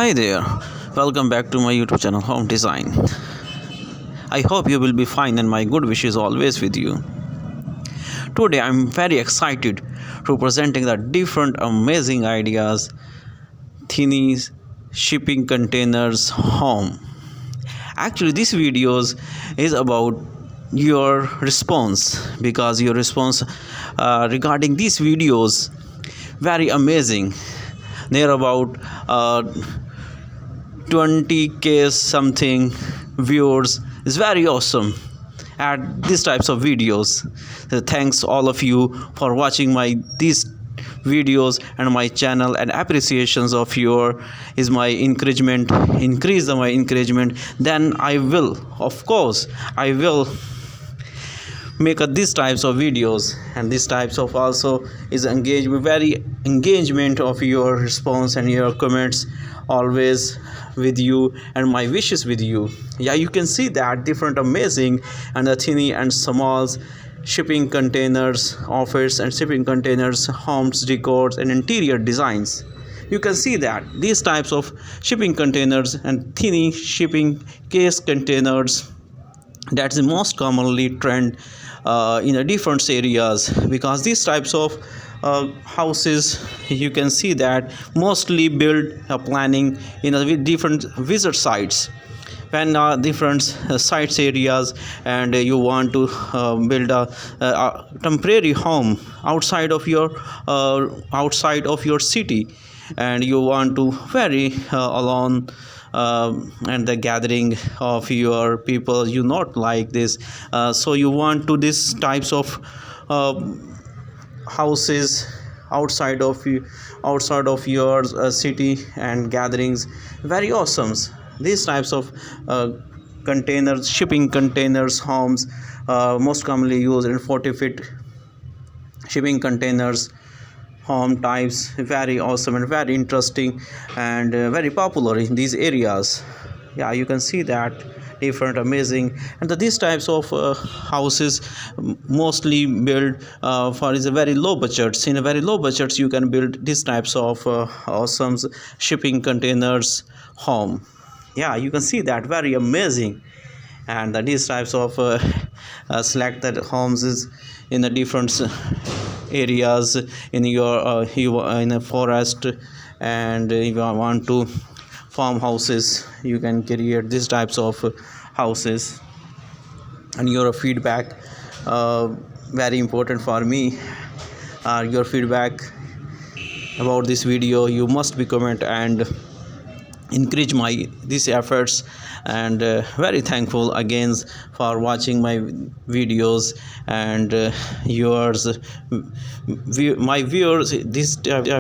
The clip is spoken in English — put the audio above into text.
Hi there, welcome back to my YouTube channel Home Design. I hope you will be fine and my good wishes always with you. Today I'm very excited to presenting the different amazing ideas, thinnies, shipping containers, home. Actually this videos is about your response because your response regarding these videos very amazing. They're about 20k something viewers is very awesome at these types of videos. Thanks all of you for watching my these videos and my channel, and appreciations of your is my encouragement, increase my encouragement. Then I will, of course I will make these types of videos, and these types of also is engage with very engagement of your response and your comments always with you and my wishes with you. Yeah, you can see that different amazing and the thinny and smalls shipping containers, office and shipping containers, homes, decors and interior designs. You can see that these types of shipping containers and thinny shipping case containers, that's the most commonly trend in the different areas, because these types of houses you can see that mostly build planning in a different visit sites. When different sites areas and you want to build a temporary home outside of your city, and you want to very alone and the gathering of your people you not like this, so you want to these types of uh, houses outside of your city and gatherings very awesome. These types of containers, shipping containers, homes, most commonly used in 40 feet shipping containers, home types very awesome and very interesting and very popular in these areas. Yeah, you can see that different amazing, and these types of houses mostly built for is a very low budgets. In a very low budgets you can build these types of awesome shipping containers home. Yeah, you can see that very amazing, and these types of selected homes is in the different areas in your you in a forest, and if you want to farmhouses you can create these types of houses. And your feedback very important for me. Your feedback about this video you must be comment and encourage my these efforts, and very thankful again for watching my videos, and yours my viewers this